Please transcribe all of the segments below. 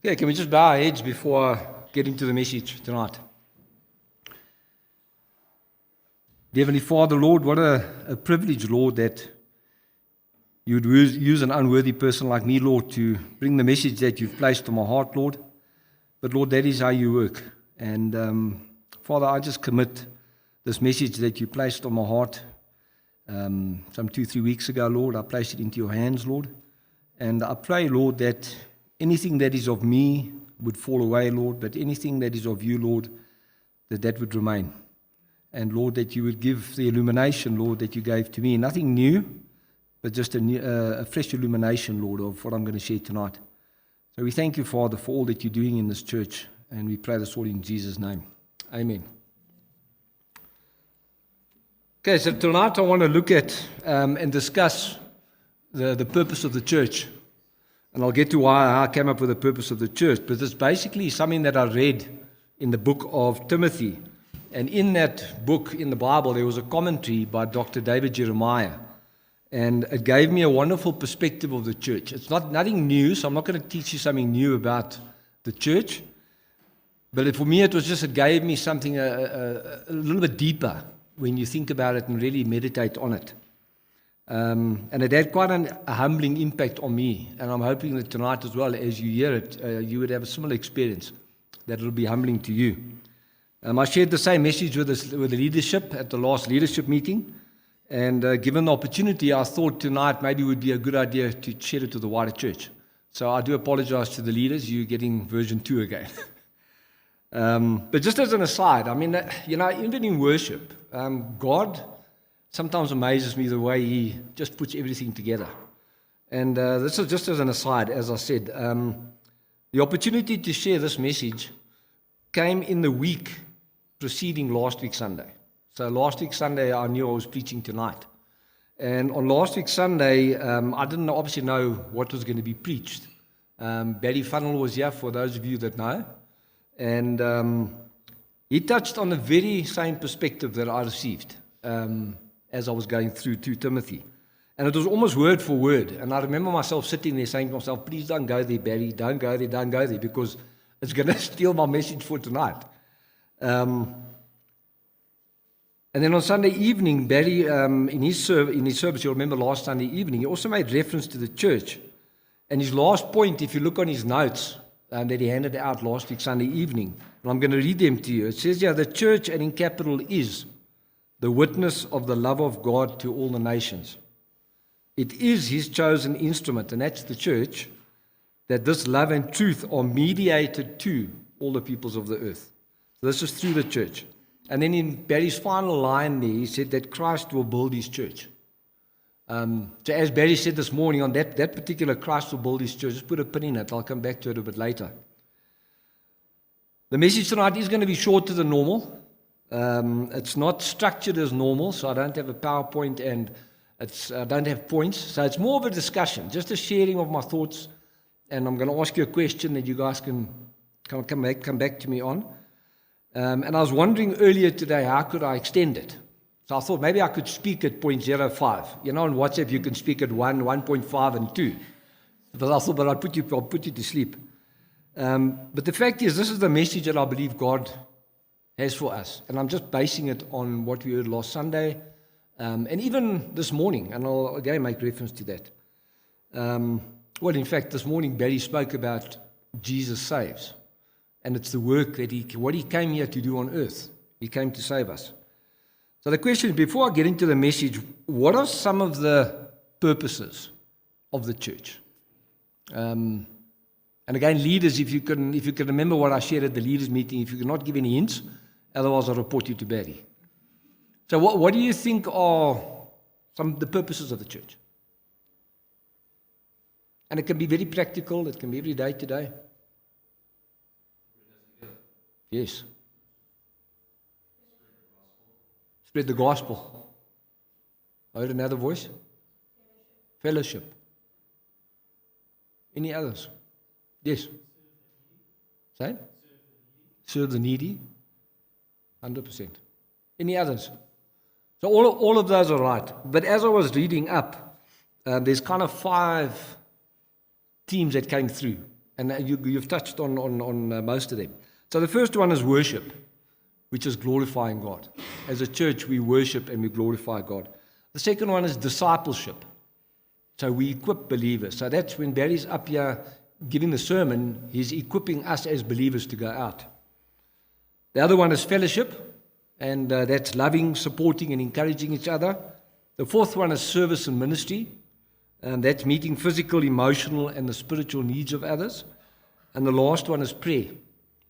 Okay, can we just bow our heads before getting to the message tonight? Dear Heavenly Father, Lord, what a privilege, Lord, that you would use an unworthy person like me, Lord, to bring the message that you've placed on my heart, Lord. But, Lord, that is how you work. And, Father, I just commit this message that you placed on my heart some 2-3 weeks ago, Lord. I place it into your hands, Lord. And I pray, Lord, that anything that is of me would fall away, Lord, but anything that is of you, Lord, that would remain. And, Lord, that you would give the illumination, Lord, that you gave to me. Nothing new, but just a fresh illumination, Lord, of what I'm going to share tonight. So we thank you, Father, for all that you're doing in this church, and we pray this all in Jesus' name. Amen. Okay, so tonight I want to look at and discuss the purpose of the church. And I'll get to why I came up with the purpose of the church. But it's basically something that I read in the book of Timothy. And in that book, in the Bible, there was a commentary by Dr. David Jeremiah. And it gave me a wonderful perspective of the church. It's nothing new, so I'm not going to teach you something new about the church. But for me, it gave me something a little bit deeper when you think about it and really meditate on it. And it had quite a humbling impact on me. And I'm hoping that tonight as well, as you hear it, you would have a similar experience, that it will be humbling to you. I shared the same message with the leadership at the last leadership meeting. And given the opportunity, I thought tonight maybe it would be a good idea to share it to the wider church. So I do apologize to the leaders. You're getting version 2 again. But just as an aside, I mean, even in worship, God sometimes amazes me the way He just puts everything together. And this is just as an aside, as I said. The opportunity to share this message came in the week preceding last week Sunday. So last week Sunday, I knew I was preaching tonight. And on last week Sunday, I didn't obviously know what was going to be preached. Barry Funnell was here, for those of you that know. And he touched on the very same perspective that I received as I was going through 2 Timothy. And it was almost word for word. And I remember myself sitting there saying to myself, please don't go there, Barry, don't go there, because it's going to steal my message for tonight. And then on Sunday evening, Barry, in his service, you'll remember last Sunday evening, he also made reference to the church. And his last point, if you look on his notes that he handed out last week Sunday evening, and I'm going to read them to you. It says here, the church, and in capital, is the witness of the love of God to all the nations. It is His chosen instrument, and that's the church, that this love and truth are mediated to all the peoples of the earth. So this is through the church. And then in Barry's final line there, he said that Christ will build His church. So as Barry said this morning, on that particular Christ will build His church, just put a pin in it. I'll come back to it a bit later. The message tonight is going to be shorter than normal. It's not structured as normal, so I don't have a PowerPoint and I don't have points. So it's more of a discussion, just a sharing of my thoughts. And I'm going to ask you a question that you guys can come back to me on. And I was wondering earlier today, how could I extend it? So I thought maybe I could speak at 0.05. You know, on WhatsApp you can speak at 1, 1.5, and 2. But I thought, I'll put you to sleep. But the fact is, this is the message that I believe God has for us. And I'm just basing it on what we heard last Sunday, and even this morning, and I'll again make reference to that. Well, in fact, this morning Barry spoke about Jesus saves. And it's the work that what He came here to do on earth. He came to save us. So the question is, before I get into the message, what are some of the purposes of the church? And again, leaders, if you can remember what I shared at the leaders meeting, if you cannot give any hints, otherwise I'll report you to Barry. So what do you think are some of the purposes of the church? And it can be very practical, it can be every day today. Yes. Spread the gospel. I heard another voice. Fellowship. Any others? Yes. Say? Serve the needy. 100%. Any others? So all of those are right. But as I was reading up, there's kind of 5 themes that came through. And you've touched on most of them. So the first one is worship, which is glorifying God. As a church, we worship and we glorify God. The second one is discipleship. So we equip believers. So that's when Barry's up here giving the sermon, he's equipping us as believers to go out. The other one is fellowship, and that's loving, supporting, and encouraging each other. The fourth one is service and ministry, and that's meeting physical, emotional, and the spiritual needs of others. And the last one is prayer.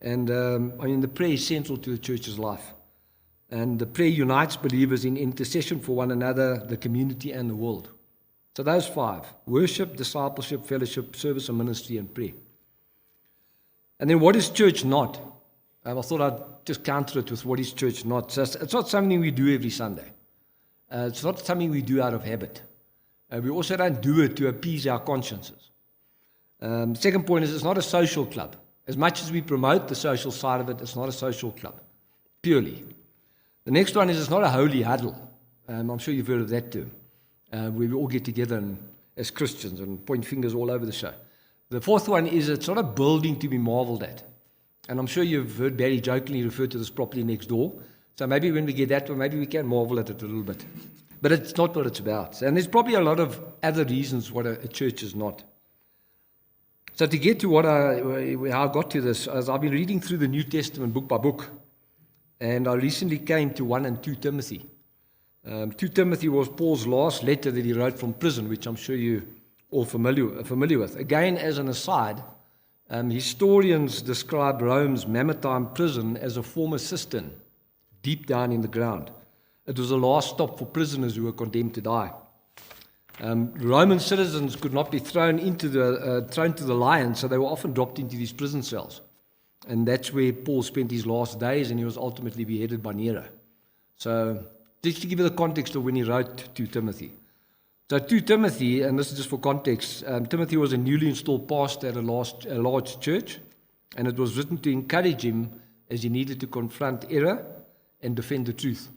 And the prayer is central to the church's life. And the prayer unites believers in intercession for one another, the community, and the world. So those five: worship, discipleship, fellowship, service and ministry, and prayer. And then what is church not? I thought I'd just counter it with what is church not. So it's not something we do every Sunday. It's not something we do out of habit. We also don't do it to appease our consciences. Second point is it's not a social club. As much as we promote the social side of it, it's not a social club, purely. The next one is it's not a holy huddle. I'm sure you've heard of that term, where we all get together as Christians and point fingers all over the show. The fourth one is it's not a building to be marveled at. And I'm sure you've heard Barry jokingly refer to this property next door. So maybe when we get that one, maybe we can marvel at it a little bit. But it's not what it's about. And there's probably a lot of other reasons what a church is not. So to get to how I got to this, as I've been reading through the New Testament book by book, and I recently came to 1 and 2 Timothy. 2 Timothy was Paul's last letter that he wrote from prison, which I'm sure you're all familiar with. Again, as an aside, historians describe Rome's Mamertine prison as a former cistern deep down in the ground. It was the last stop for prisoners who were condemned to die. Roman citizens could not be thrown to the lions, so they were often dropped into these prison cells. And that's where Paul spent his last days, and he was ultimately beheaded by Nero. So, just to give you the context of when he wrote to Timothy. So, to Timothy, and this is just for context, Timothy was a newly installed pastor at a large church, and it was written to encourage him as he needed to confront error and defend the truth.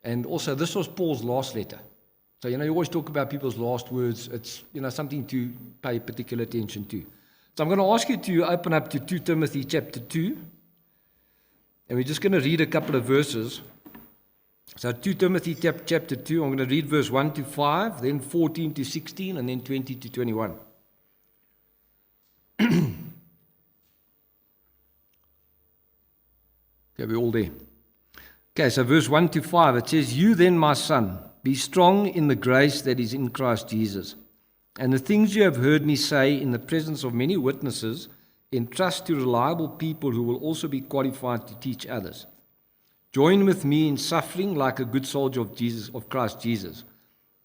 And also, this was Paul's last letter. So, you always talk about people's last words. It's, something to pay particular attention to. So I'm going to ask you to open up to 2 Timothy chapter 2. And we're just going to read a couple of verses. So 2 Timothy chapter 2, I'm going to read verse 1 to 5, then 14 to 16, and then 20 to 21. Okay, we're all there. Okay, so verse 1 to 5, it says, "You then, my son, be strong in the grace that is in Christ Jesus. And the things you have heard me say in the presence of many witnesses, entrust to reliable people who will also be qualified to teach others. Join with me in suffering like a good soldier of Christ Jesus.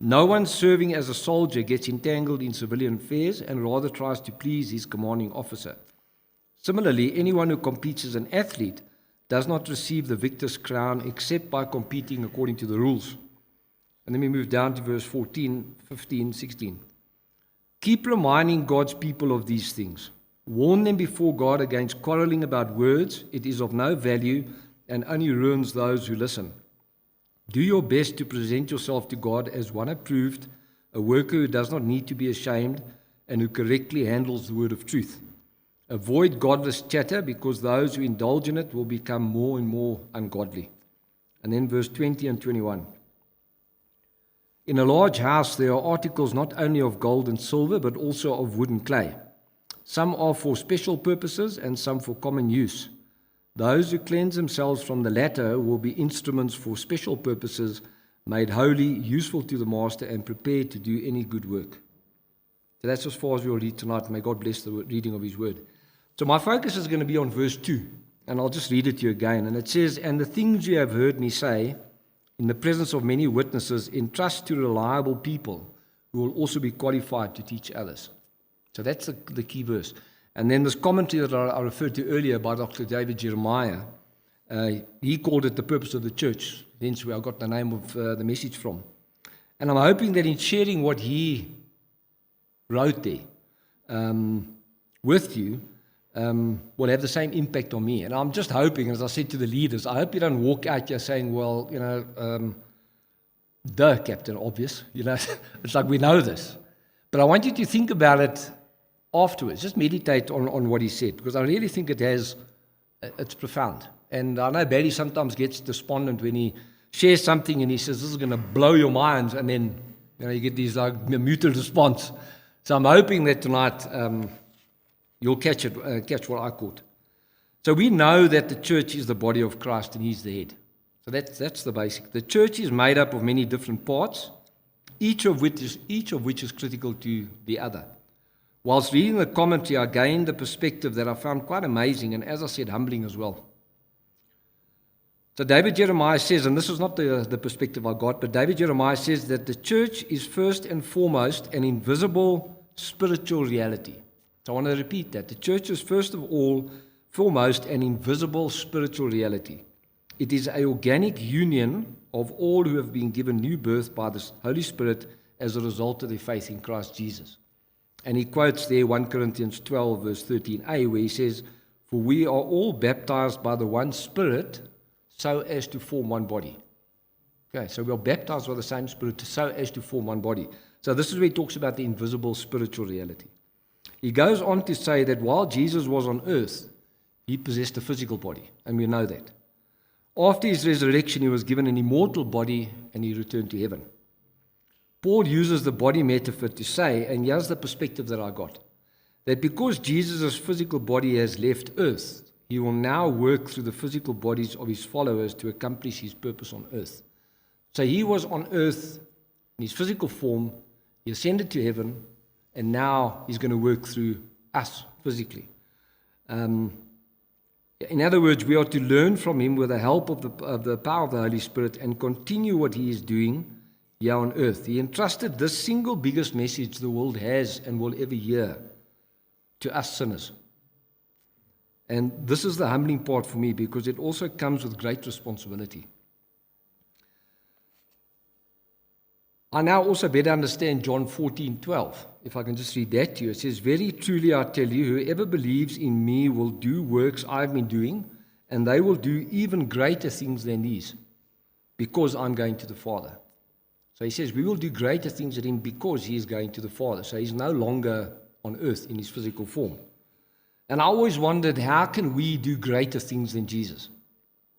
No one serving as a soldier gets entangled in civilian affairs and rather tries to please his commanding officer. Similarly, anyone who competes as an athlete does not receive the victor's crown except by competing according to the rules." And then we move down to verse 14, 15, 16. "Keep reminding God's people of these things. Warn them before God against quarreling about words. It is of no value and only ruins those who listen. Do your best to present yourself to God as one approved, a worker who does not need to be ashamed and who correctly handles the word of truth. Avoid godless chatter because those who indulge in it will become more and more ungodly." And then verse 20 and 21. "In a large house there are articles not only of gold and silver, but also of wood and clay. Some are for special purposes and some for common use. Those who cleanse themselves from the latter will be instruments for special purposes, made holy, useful to the master, and prepared to do any good work." So that's as far as we'll read tonight. May God bless the reading of His word. So my focus is going to be on verse 2, and I'll just read it to you again. And it says, "And the things you have heard me say in the presence of many witnesses, entrust to reliable people who will also be qualified to teach others." So that's the key verse. And then this commentary that I referred to earlier by Dr. David Jeremiah, he called it the purpose of the church. Hence where I got the name of the message from. And I'm hoping that in sharing what he wrote there with you, will have the same impact on me. And I'm just hoping, as I said to the leaders, I hope you don't walk out here saying, well, Captain, obvious. It's like we know this. But I want you to think about it afterwards. Just meditate on what he said, because I really think it's profound. And I know Barry sometimes gets despondent when he shares something and he says, this is going to blow your minds, and then you get these like muted response. So I'm hoping that tonight you'll catch what I caught. So we know that the church is the body of Christ and he's the head. So that's the basic. The church is made up of many different parts, each of which is critical to the other. Whilst reading the commentary, I gained a perspective that I found quite amazing and, as I said, humbling as well. So David Jeremiah says, and this is not the perspective I got, but David Jeremiah says that the church is first and foremost an invisible spiritual reality. So I want to repeat that. The church is first of all, foremost, an invisible spiritual reality. It is an organic union of all who have been given new birth by the Holy Spirit as a result of their faith in Christ Jesus. And he quotes there 1 Corinthians 12, verse 13a, where he says, "For we are all baptized by the one Spirit, so as to form one body." Okay, so we are baptized by the same Spirit, so as to form one body. So this is where he talks about the invisible spiritual reality. He goes on to say that while Jesus was on earth, he possessed a physical body, and we know that. After his resurrection, he was given an immortal body, and he returned to heaven. Paul uses the body metaphor to say, and here's the perspective that I got, that because Jesus' physical body has left earth, he will now work through the physical bodies of his followers to accomplish his purpose on earth. So he was on earth in his physical form, he ascended to heaven, and now he's going to work through us physically. In other words, we are to learn from him with the help of the power of the Holy Spirit and continue what he is doing here on earth. He entrusted this single biggest message the world has and will ever hear to us sinners. And this is the humbling part for me, because it also comes with great responsibility. I now also better understand John 14:12. If I can just read that to you. It says, "Very truly I tell you, whoever believes in me will do works I've been doing, and they will do even greater things than these, because I'm going to the Father." So he says, we will do greater things than him because he is going to the Father. So he's no longer on earth in his physical form. And I always wondered, how can we do greater things than Jesus?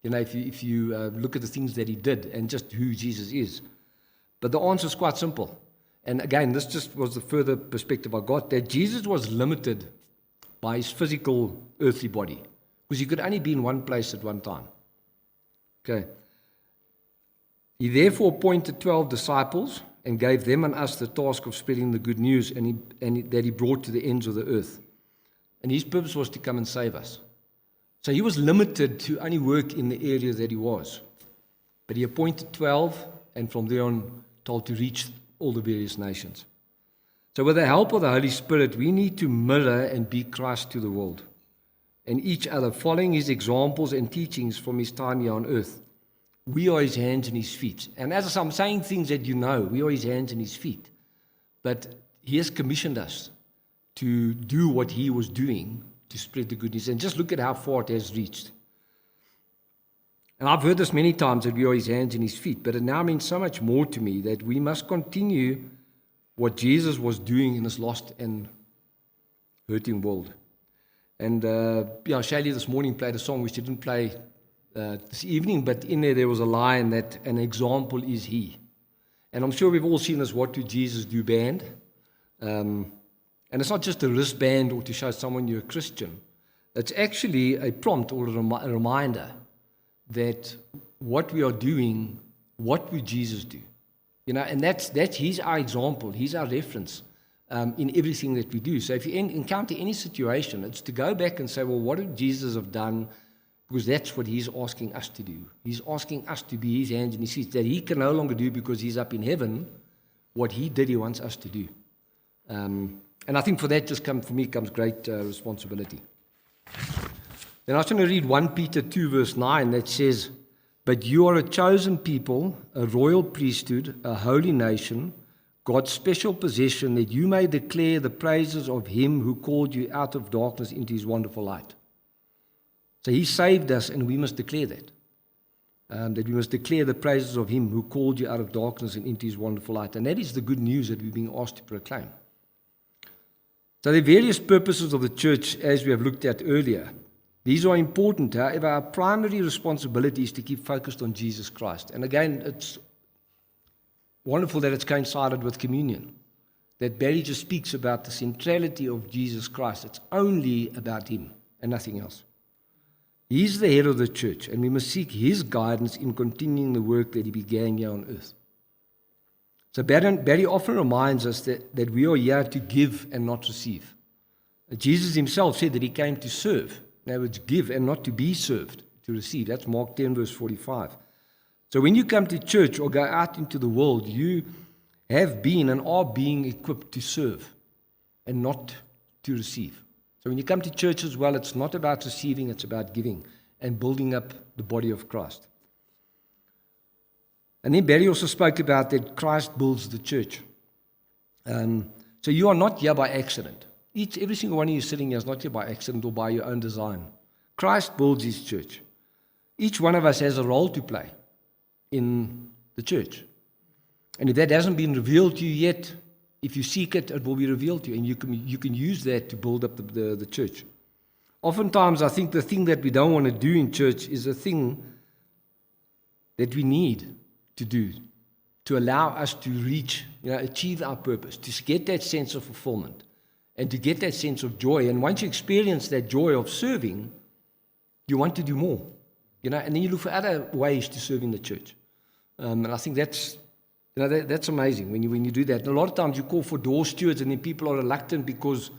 If you look at the things that he did and just who Jesus is. But the answer is quite simple. And again, this just was the further perspective I got, that Jesus was limited by his physical earthly body, because he could only be in one place at one time. Okay. He therefore appointed 12 disciples and gave them and us the task of spreading the good news that he brought to the ends of the earth. And his purpose was to come and save us. So he was limited to only work in the area that he was. But he appointed 12, and from there on told to reach all the various nations. So with the help of the Holy Spirit, we need to mirror and be Christ to the world and each other, following his examples and teachings from his time here on earth. We are his hands and his feet. And as I'm saying things that you know, we are his hands and his feet. But he has commissioned us to do what he was doing to spread the good news. And just look at how far it has reached. And I've heard this many times, that we are his hands and his feet, but it now means so much more to me, that we must continue what Jesus was doing in this lost and hurting world. And Shaylee this morning played a song which she didn't play this evening, but in there was a line that an example is he. And I'm sure we've all seen this What Did Jesus Do band. And it's not just a wristband or to show someone you're a Christian. It's actually a prompt or a reminder that what we are doing, what would Jesus do? And that's he's our example, he's our reference in everything that we do. So if you encounter any situation, it's to go back and say, well, what did Jesus have done? Because that's what he's asking us to do. He's asking us to be his hands and his feet, that he can no longer do because he's up in heaven. What he did, he wants us to do. And I think for that for me comes great responsibility. Then I was going to read 1 Peter 2 verse 9 that says, "But you are a chosen people, a royal priesthood, a holy nation, God's special possession, that you may declare the praises of him who called you out of darkness into his wonderful light." So he saved us, and we must declare that. That we must declare the praises of him who called you out of darkness and into his wonderful light. And that is the good news that we're being asked to proclaim. So the various purposes of the church, as we have looked at earlier, these are important. However, our primary responsibility is to keep focused on Jesus Christ. And again, it's wonderful that it's coincided with communion, that Barry just speaks about the centrality of Jesus Christ. It's only about him and nothing else. He's the head of the church, and we must seek his guidance in continuing the work that he began here on earth. So Barry often reminds us that we are here to give and not receive. Jesus himself said that he came to serve. In other words, give and not to be served, to receive. That's Mark 10, verse 45. So when you come to church or go out into the world, you have been and are being equipped to serve and not to receive. So when you come to church as well, it's not about receiving, it's about giving and building up the body of Christ. And then Barry also spoke about that Christ builds the church. So you are not here by accident. Every single one of you sitting here is not here by accident or by your own design. Christ builds his church. Each one of us has a role to play in the church. And if that hasn't been revealed to you yet, if you seek it, it will be revealed to you. And you can use that to build up the church. Oftentimes, I think the thing that we don't want to do in church is a thing that we need to do to allow us to reach, achieve our purpose, to get that sense of fulfillment and to get that sense of joy. And once you experience that joy of serving, you want to do more, and then you look for other ways to serve in the church. And I think that's amazing when you do that. And a lot of times you call for door stewards and then people are reluctant because,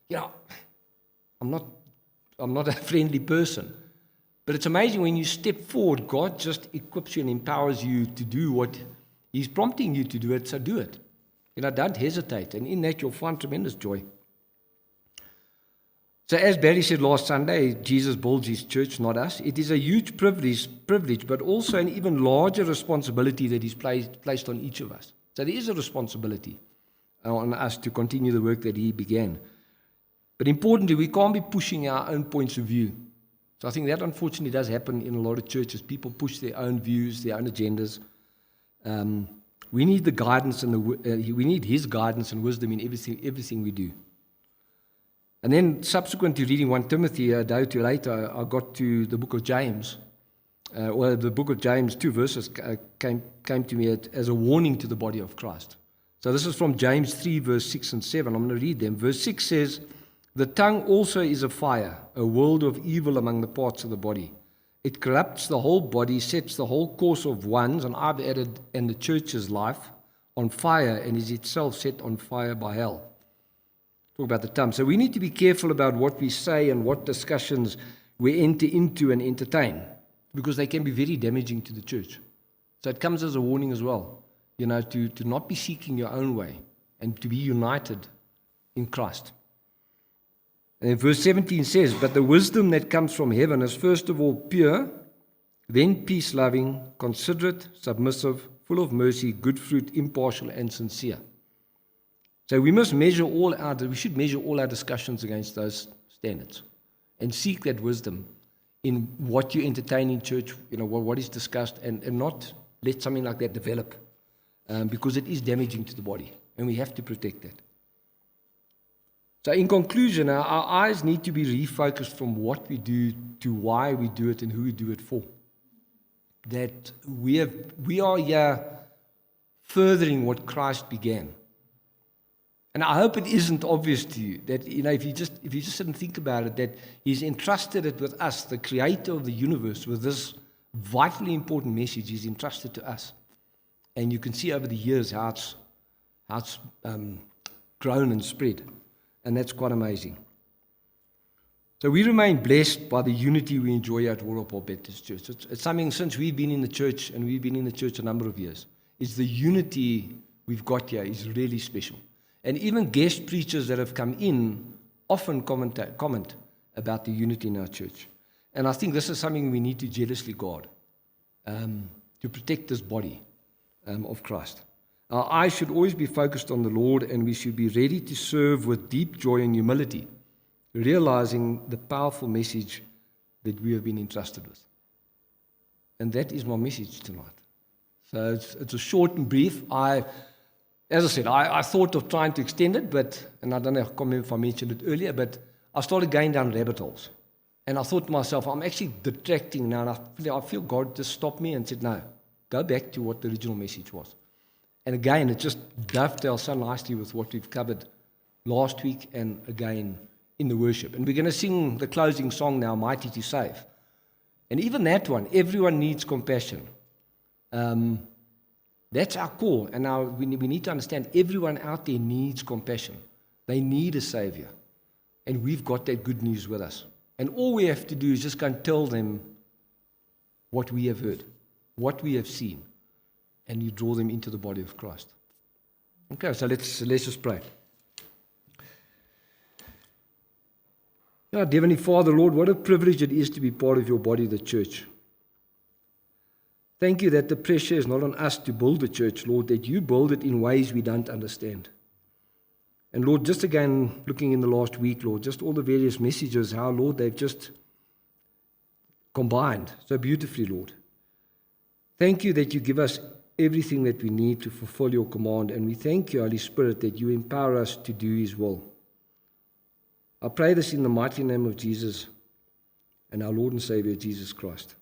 I'm not a friendly person. But it's amazing when you step forward, God just equips you and empowers you to do what he's prompting you to do it, so do it. Don't hesitate. And in that, you'll find tremendous joy. So as Barry said last Sunday, Jesus builds his church, not us. It is a huge privilege, but also an even larger responsibility that is placed on each of us. So there is a responsibility on us to continue the work that he began. But importantly, we can't be pushing our own points of view. So I think that unfortunately does happen in a lot of churches. People push their own views, their own agendas. We need the guidance and we need his guidance and wisdom in everything we do. And then subsequent to reading 1 Timothy, a day or two later, I got to the book of James. The book of James, 2 verses came to me as a warning to the body of Christ. So this is from James 3, verse 6 and 7. I'm going to read them. Verse 6 says, "The tongue also is a fire, a world of evil among the parts of the body. It corrupts the whole body, sets the whole course of one's," and I've added, "and the church's life, on fire, and is itself set on fire by hell." Talk about the tongue. So we need to be careful about what we say and what discussions we enter into and entertain, because they can be very damaging to the church. So it comes as a warning as well, to not be seeking your own way and to be united in Christ. And verse 17 says, "But the wisdom that comes from heaven is first of all pure, then peace-loving, considerate, submissive, full of mercy, good fruit, impartial, and sincere." So we should measure all our discussions against those standards and seek that wisdom in what you entertain in church, what is discussed, and not let something like that develop, because it is damaging to the body, and we have to protect that. So in conclusion, our eyes need to be refocused from what we do to why we do it and who we do it for. That we are here furthering what Christ began. And I hope it isn't obvious to you that, if you just sit and think about it, that he's entrusted it with us, the creator of the universe, with this vitally important message. He's entrusted to us. And you can see over the years how it's grown and spread. And that's quite amazing. So we remain blessed by the unity we enjoy at Waterfall Baptist Church. It's something since we've been in the church, and we've been in the church a number of years, it's the unity we've got here is really special. And even guest preachers that have come in often comment about the unity in our church. And I think this is something we need to jealously guard, to protect this body of Christ. Our eyes should always be focused on the Lord, and we should be ready to serve with deep joy and humility, realizing the powerful message that we have been entrusted with. And that is my message tonight. So it's a short and brief. as I said, I thought of trying to extend it, and I don't know, I can't remember if I mentioned it earlier, but I started going down rabbit holes. And I thought to myself, I'm actually detracting now, and I feel God just stopped me and said, no, go back to what the original message was. And again, it just dovetails so nicely with what we've covered last week and again in the worship. And we're going to sing the closing song now, Mighty to Save. And even that one, everyone needs compassion. That's our call. And now we need to understand everyone out there needs compassion. They need a Savior. And we've got that good news with us. And all we have to do is just go and tell them what we have heard, what we have seen, and you draw them into the body of Christ. Okay, so let's just pray. Yeah, dear Heavenly Father, Lord, what a privilege it is to be part of your body, the church. Thank you that the pressure is not on us to build the church, Lord, that you build it in ways we don't understand. And Lord, just again, looking in the last week, Lord, just all the various messages, how, Lord, they've just combined so beautifully, Lord. Thank you that you give us everything that we need to fulfill your command, and we thank you, Holy Spirit, that you empower us to do his will. I pray this in the mighty name of Jesus and our Lord and Savior, Jesus Christ.